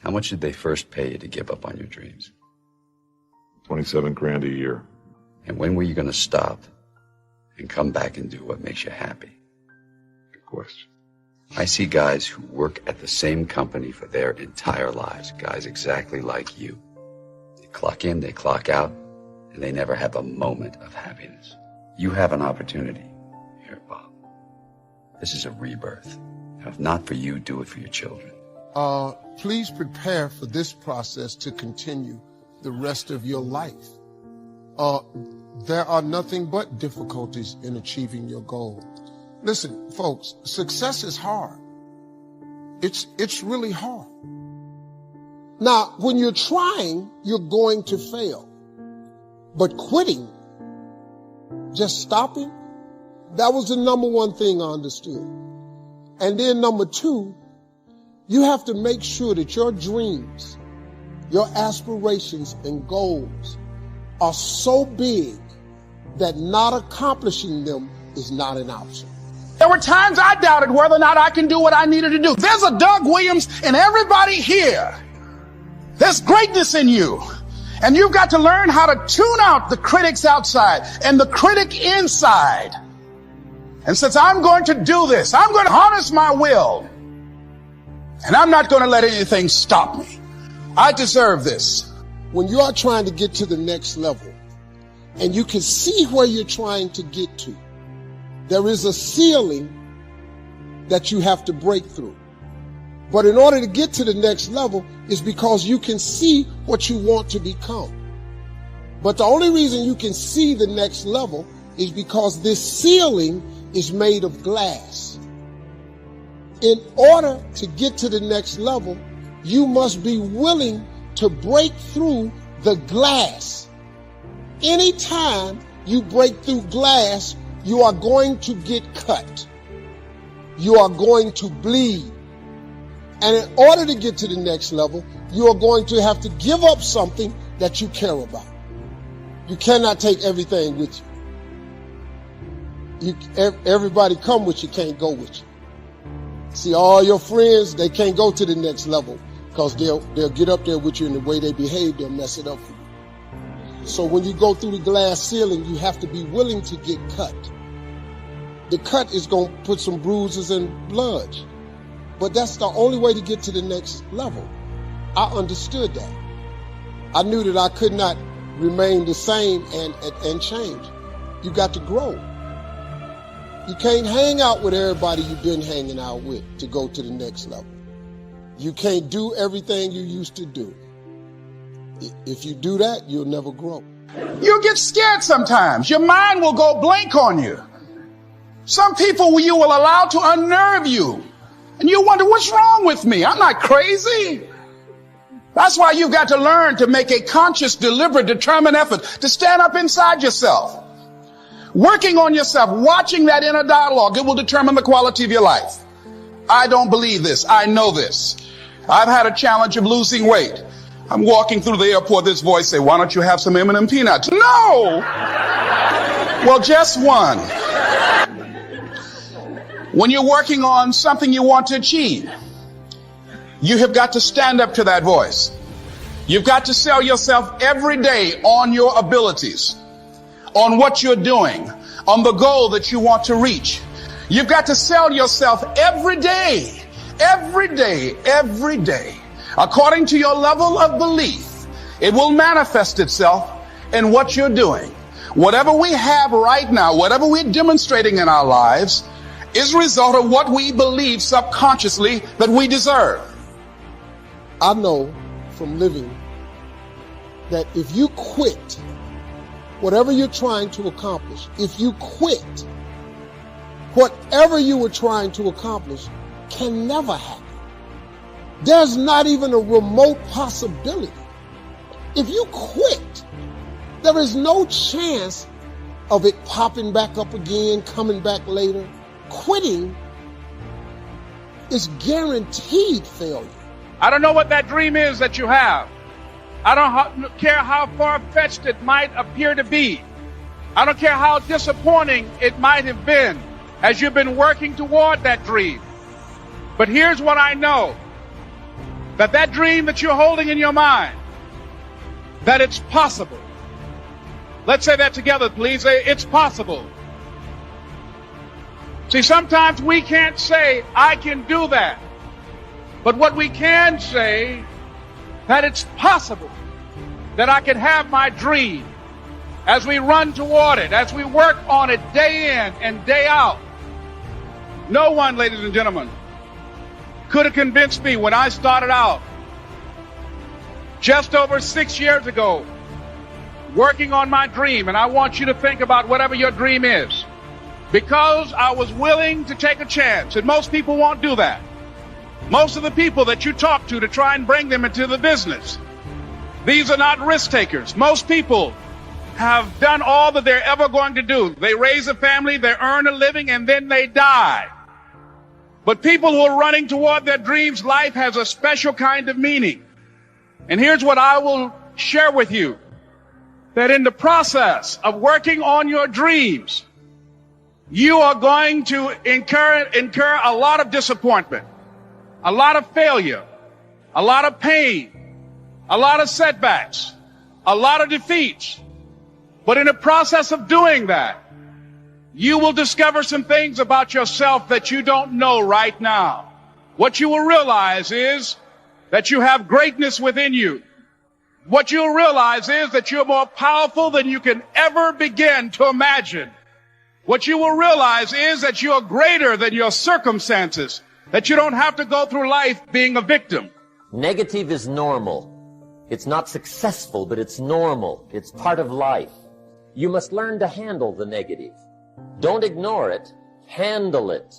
How much did they first pay you to give up on your dreams? 27 grand a year. And when were you going to stop and come back and do what makes you happy? Good question. I see guys who work at the same company for their entire lives, guys exactly like you. They clock in, they clock out, and they never have a moment of happiness. You have an opportunity here, Bob. This is a rebirth. And if not for you, do it for your children. Please prepare for this process to continue the rest of your life. There are nothing but difficulties in achieving your goal. Listen, folks, success is hard. It's really hard. Now, when you're trying, you're going to fail. But quitting, just stopping, that was the number one thing I understood. And then number two, you have to make sure that your dreams, your aspirations and goals are so big that not accomplishing them is not an option. There were times I doubted whether or not I can do what I needed to do. There's a Doug Williams in everybody here. There's greatness in you. And you've got to learn how to tune out the critics outside and the critic inside. And since I'm going to do this, I'm going to harness my will. And I'm not going to let anything stop me. I deserve this. When you are trying to get to the next level and you can see where you're trying to get to, there is a ceiling that you have to break through. But in order to get to the next level is because you can see what you want to become. But the only reason you can see the next level is because this ceiling is made of glass. In order to get to the next level, you must be willing to break through the glass. Anytime you break through glass, you are going to get cut. You are going to bleed. And in order to get to the next level, you are going to have to give up something that you care about. You cannot take everything with you. Everybody come with you, can't go with you. See, all your friends, they can't go to the next level because they'll get up there with you, and the way they behave, they'll mess it up for you. So when you go through the glass ceiling, you have to be willing to get cut. The cut is going to put some bruises and blood. But that's the only way to get to the next level. I understood that. I knew that I could not remain the same and change. You got to grow. You can't hang out with everybody you've been hanging out with to go to the next level. You can't do everything you used to do. If you do that, you'll never grow. You get scared sometimes. Your mind will go blank on you. Some people you will allow to unnerve you. And you wonder, what's wrong with me? I'm not crazy. That's why you've got to learn to make a conscious, deliberate, determined effort to stand up inside yourself. Working on yourself, watching that inner dialogue, it will determine the quality of your life. I don't believe this. I know this. I've had a challenge of losing weight. I'm walking through the airport, this voice say, why don't you have some M&M peanuts? No! Well, just one. When you're working on something you want to achieve, you have got to stand up to that voice. You've got to sell yourself every day on your abilities, on what you're doing, on the goal that you want to reach. You've got to sell yourself every day, every day, every day. According to your level of belief, it will manifest itself in what you're doing. Whatever we have right now, whatever we're demonstrating in our lives, is a result of what we believe subconsciously that we deserve. I know from living that if you quit whatever you're trying to accomplish, if you quit, whatever you were trying to accomplish can never happen. There's not even a remote possibility. If you quit, there is no chance of it popping back up again, coming back later. Quitting is guaranteed failure. I don't know what that dream is that you have. I don't care how far-fetched it might appear to be. I don't care how disappointing it might have been as you've been working toward that dream. But here's what I know. that dream that you're holding in your mind, that it's possible. Let's say that together, please. Say, it's possible. See, sometimes we can't say, I can do that. But what we can say, that it's possible that I can have my dream as we run toward it, as we work on it day in and day out. No one, ladies and gentlemen, could have convinced me when I started out just over 6 years ago working on my dream. And I want you to think about whatever your dream is, because I was willing to take a chance. And most people won't do that. Most of the people that you talk to try and bring them into the business, these are not risk takers. Most people have done all that they're ever going to do. They raise a family, they earn a living, and then they die. But people who are running toward their dreams, life has a special kind of meaning. And here's what I will share with you, that in the process of working on your dreams, you are going to incur a lot of disappointment, a lot of failure, a lot of pain, a lot of setbacks, a lot of defeats. But in the process of doing that, you will discover some things about yourself that you don't know right now. What you will realize is that you have greatness within you. What you'll realize is that you're more powerful than you can ever begin to imagine. What you will realize is that you're greater than your circumstances, that you don't have to go through life being a victim. Negative is normal. It's not successful, but it's normal. It's part of life. You must learn to handle the negative. Don't ignore it. Handle it.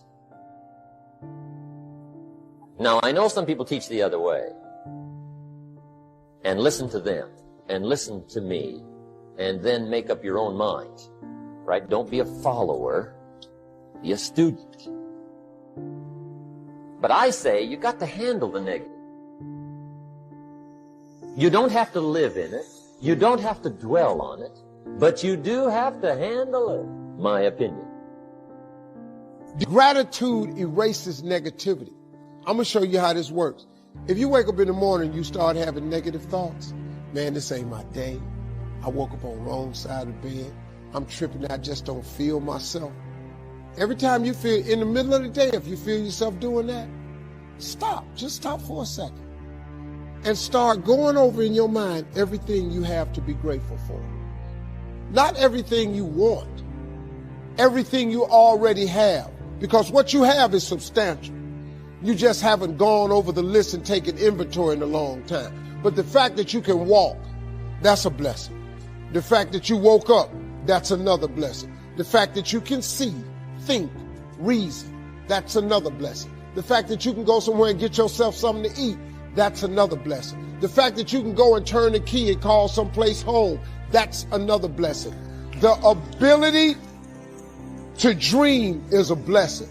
Now, I know some people teach the other way. And listen to them. And listen to me. And then make up your own mind. Right? Don't be a follower. Be a student. But I say you got to handle the negative. You don't have to live in it. You don't have to dwell on it. But you do have to handle it, my opinion. Gratitude erases negativity. I'm going to show you how this works. If you wake up in the morning and you start having negative thoughts, man, this ain't my day. I woke up on the wrong side of the bed. I'm tripping. I just don't feel myself. Every time you feel, in the middle of the day, if you feel yourself doing that, stop. Just stop for a second. And start going over in your mind everything you have to be grateful for. Not everything you want, everything you already have. Because what you have is substantial. You just haven't gone over the list and taken inventory in a long time. But the fact that you can walk, that's a blessing. The fact that you woke up, that's another blessing. The fact that you can see, think, reason, that's another blessing. The fact that you can go somewhere and get yourself something to eat, that's another blessing. The fact that you can go and turn the key and call someplace home, that's another blessing. The ability to dream is a blessing.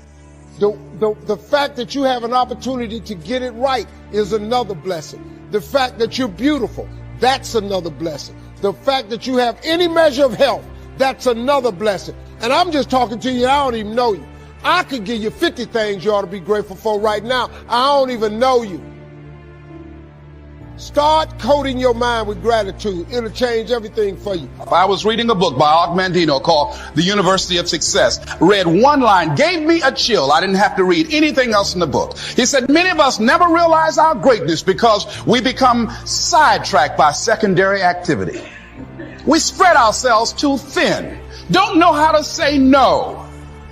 The fact that you have an opportunity to get it right is another blessing. The fact that you're beautiful, that's another blessing. The fact that you have any measure of health, that's another blessing. And I'm just talking to you, I don't even know you. I could give you 50 things you ought to be grateful for right now. I don't even know you. Start coating your mind with gratitude. It'll change everything for you. I was reading a book by Og Mandino called The University of Success. Read one line, gave me a chill. I didn't have to read anything else in the book. He said, many of us never realize our greatness because we become sidetracked by secondary activity. We spread ourselves too thin. Don't know how to say no.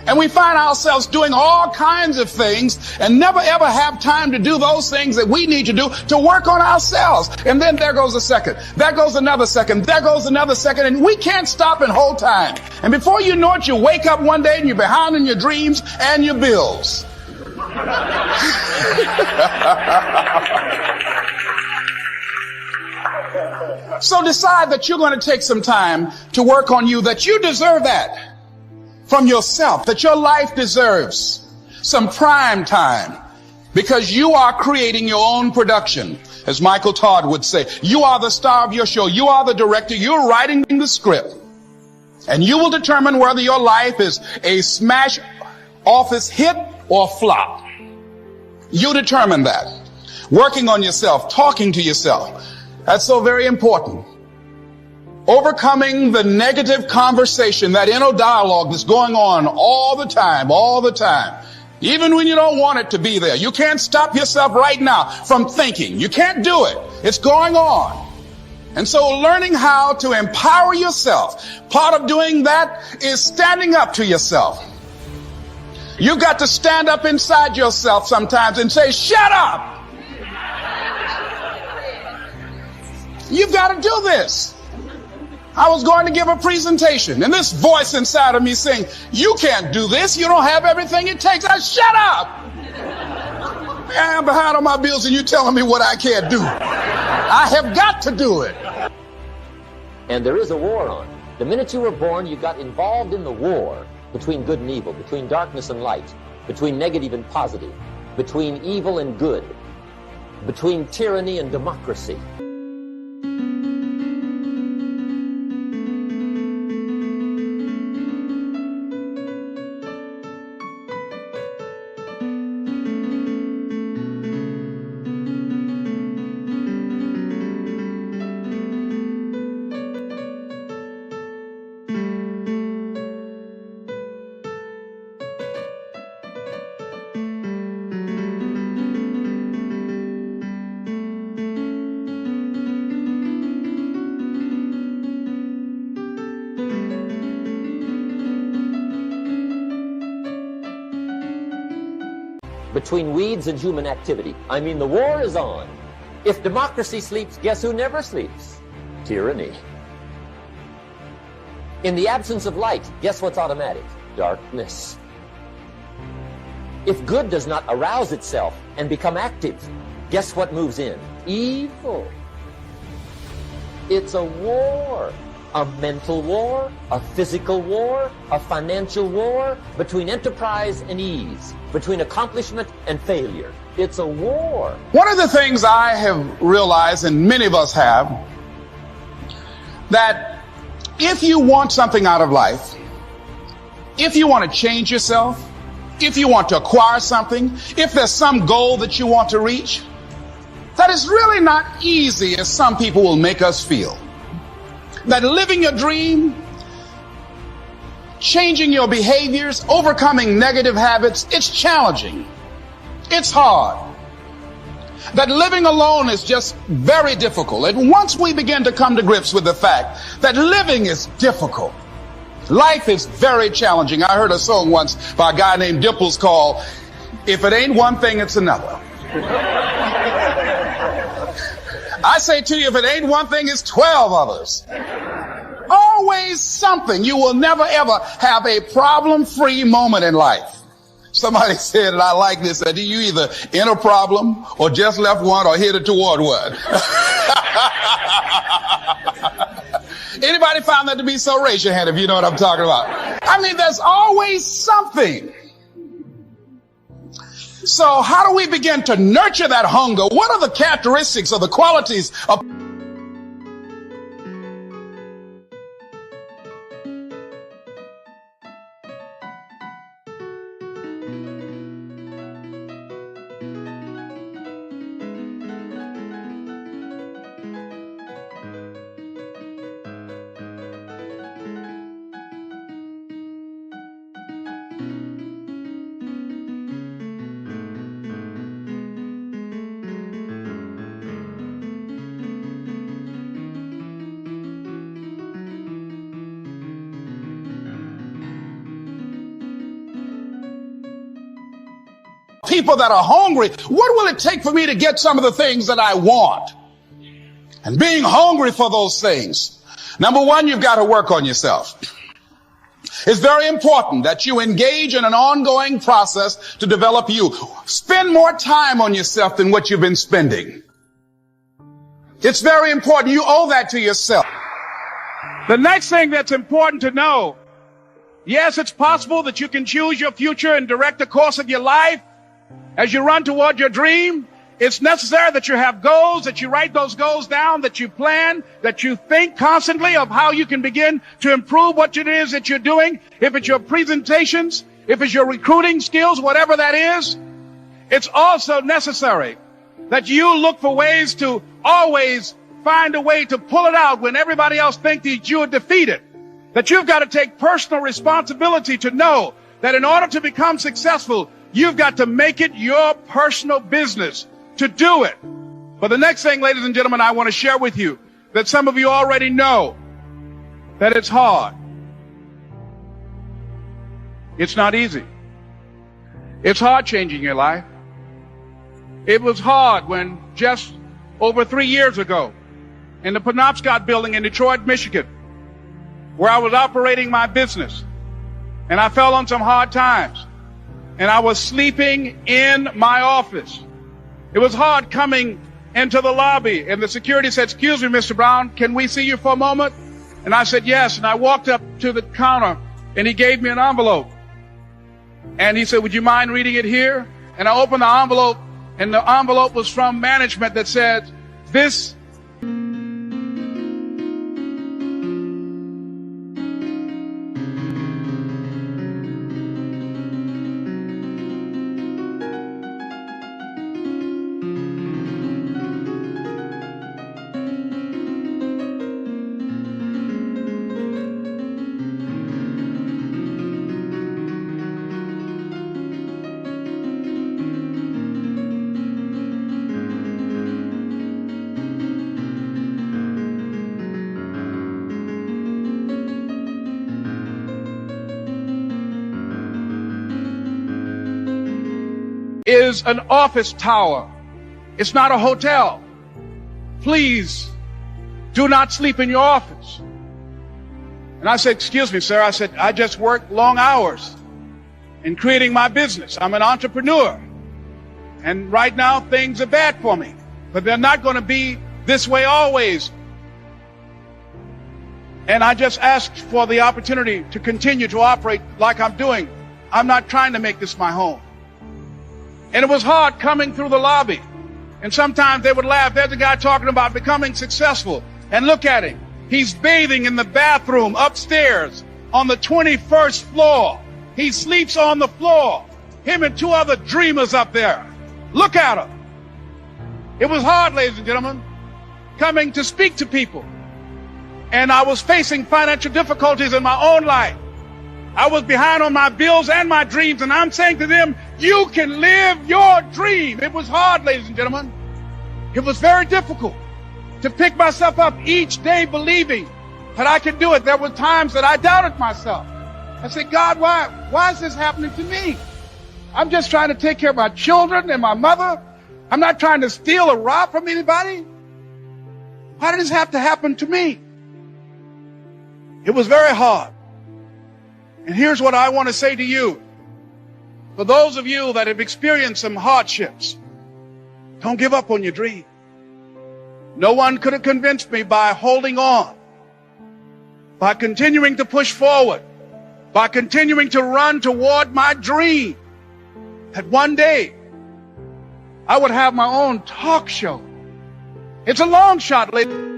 And we find ourselves doing all kinds of things and never ever have time to do those things that we need to do to work on ourselves. And then there goes a second. There goes another second. There goes another second. And we can't stop and hold time. And before you know it, you wake up one day and you're behind in your dreams and your bills. So decide that you're going to take some time to work on you, that you deserve that from yourself, that your life deserves some prime time because you are creating your own production. As Michael Todd would say, you are the star of your show. You are the director. You're writing the script. And you will determine whether your life is a smash office hit or flop. You determine that. working on yourself, talking to yourself. That's so very important. Overcoming the negative conversation, that inner dialogue that's going on all the time, even when you don't want it to be there. You can't stop yourself right now from thinking. You can't do it. It's going on. And so learning how to empower yourself, part of doing that is standing up to yourself. You've got to stand up inside yourself sometimes and say, shut up. You've got to do this. I was going to give a presentation, and this voice inside of me saying, you can't do this. You don't have everything it takes. Shut up. I'm behind on my bills, and you're telling me what I can't do. I have got to do it. And there is a war on. The minute you were born, you got involved in the war between good and evil, between darkness and light, between negative and positive, between evil and good, between tyranny and democracy. Between weeds and human activity. I mean, the war is on. If democracy sleeps, guess who never sleeps? Tyranny. In the absence of light, guess what's automatic? Darkness. If good does not arouse itself and become active, guess what moves in? Evil. It's a war. A mental war, a physical war, a financial war, between enterprise and ease, between accomplishment and failure. It's a war. One of the things I have realized, and many of us have, that if you want something out of life, if you want to change yourself, if you want to acquire something, if there's some goal that you want to reach, that is really not easy as some people will make us feel. That living your dream, changing your behaviors, overcoming negative habits, it's challenging. It's hard. That living alone is just very difficult. And once we begin to come to grips with the fact that living is difficult, life is very challenging. I heard a song once by a guy named Dimples called, "If It Ain't One Thing, It's Another." I say to you, if it ain't one thing, it's 12 others. Always something. You will never ever have a problem-free moment in life. Somebody said, and I like this, that you either in a problem or just left one or headed toward one. Anybody found that to be so? Raise your hand if you know what I'm talking about. I mean, there's always something. So how do we begin to nurture that hunger? What are the characteristics or the qualities of people that are hungry? What will it take for me to get some of the things that I want? And being hungry for those things. Number one, you've got to work on yourself. It's very important that you engage in an ongoing process to develop you. Spend more time on yourself than what you've been spending. It's very important. You owe that to yourself. The next thing that's important to know, yes, it's possible that you can choose your future and direct the course of your life as you run toward your dream. It's necessary that you have goals, that you write those goals down, that you plan, that you think constantly of how you can begin to improve what it is that you're doing. If it's your presentations, if it's your recruiting skills, whatever that is, it's also necessary that you look for ways to always find a way to pull it out when everybody else thinks that you are defeated. That you've got to take personal responsibility to know that in order to become successful, you've got to make it your personal business to do it. But the next thing, ladies and gentlemen, I want to share with you that some of you already know that it's hard. It's not easy. It's hard changing your life. It was hard when just over 3 years ago in the Penobscot building in Detroit, Michigan, where I was operating my business, and I fell on some hard times, and I was sleeping in my office. It was hard coming into the lobby, and the security said, "Excuse me, Mr. Brown, can we see you for a moment?" And I said, "Yes." And I walked up to the counter, and he gave me an envelope. And he said, "Would you mind reading it here?" And I opened the envelope, and the envelope was from management that said, "This is an office tower. It's not a hotel. Please do not sleep in your office." And I said, "Excuse me, sir." I said, "I just work long hours in creating my business. I'm an entrepreneur. And right now things are bad for me, but they're not going to be this way always. And I just asked for the opportunity to continue to operate like I'm doing. I'm not trying to make this my home." And it was hard coming through the lobby. And sometimes they would laugh. There's a guy talking about becoming successful. And look at him. He's bathing in the bathroom upstairs on the 21st floor. He sleeps on the floor. Him and 2 other dreamers up there. Look at him. It was hard, ladies and gentlemen, coming to speak to people. And I was facing financial difficulties in my own life. I was behind on my bills and my dreams, and I'm saying to them, you can live your dream. It was hard, ladies and gentlemen. It was very difficult to pick myself up each day believing that I could do it. There were times that I doubted myself. I said, "God, why is this happening to me? I'm just trying to take care of my children and my mother. I'm not trying to steal or rob from anybody. Why did this have to happen to me?" It was very hard. And here's what I want to say to you. For those of you that have experienced some hardships, don't give up on your dream. No one could have convinced me by holding on, by continuing to push forward, by continuing to run toward my dream, that one day I would have my own talk show. It's a long shot, ladies.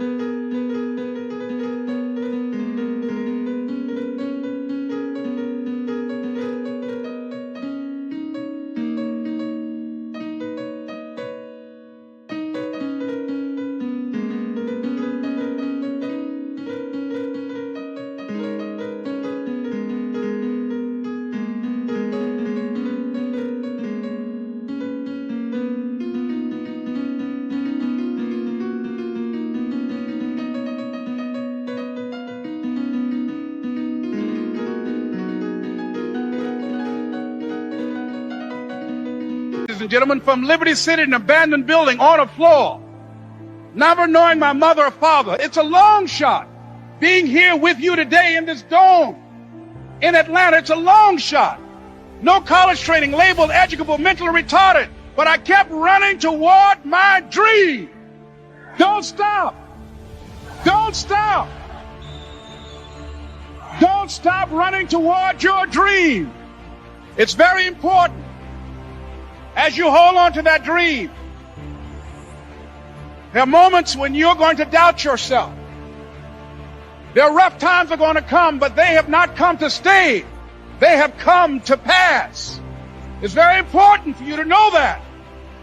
And gentlemen, from Liberty City, an abandoned building on a floor, never knowing my mother or father. It's a long shot. Being here with you today in this dome in Atlanta, it's a long shot. No college training, labeled educable, mentally retarded, but I kept running toward my dream. Don't stop. Don't stop. Don't stop running toward your dream. It's very important. As you hold on to that dream, there are moments when you're going to doubt yourself. There are rough times are going to come, but they have not come to stay. They have come to pass. It's very important for you to know that.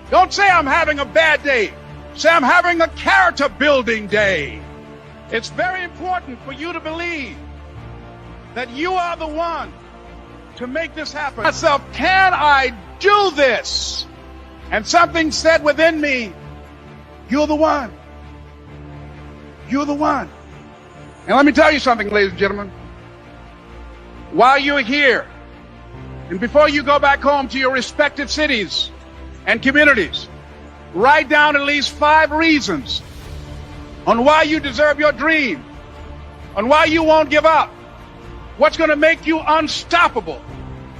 Don't say I'm having a bad day. Say I'm having a character building day. It's very important for you to believe that you are the one to make this happen. Myself, can I do this? And something said within me, you're the one. You're the one. And let me tell you something, ladies and gentlemen. While you're here, and before you go back home to your respective cities and communities, write down at least 5 reasons on why you deserve your dream, on why you won't give up, what's going to make you unstoppable,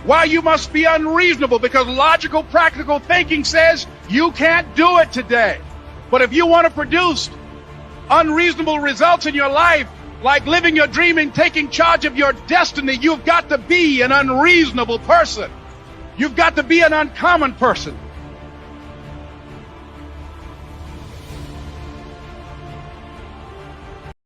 why you must be unreasonable, because logical, practical thinking says you can't do it today. But if you want to produce unreasonable results in your life, like living your dream and taking charge of your destiny, you've got to be an unreasonable person. You've got to be an uncommon person.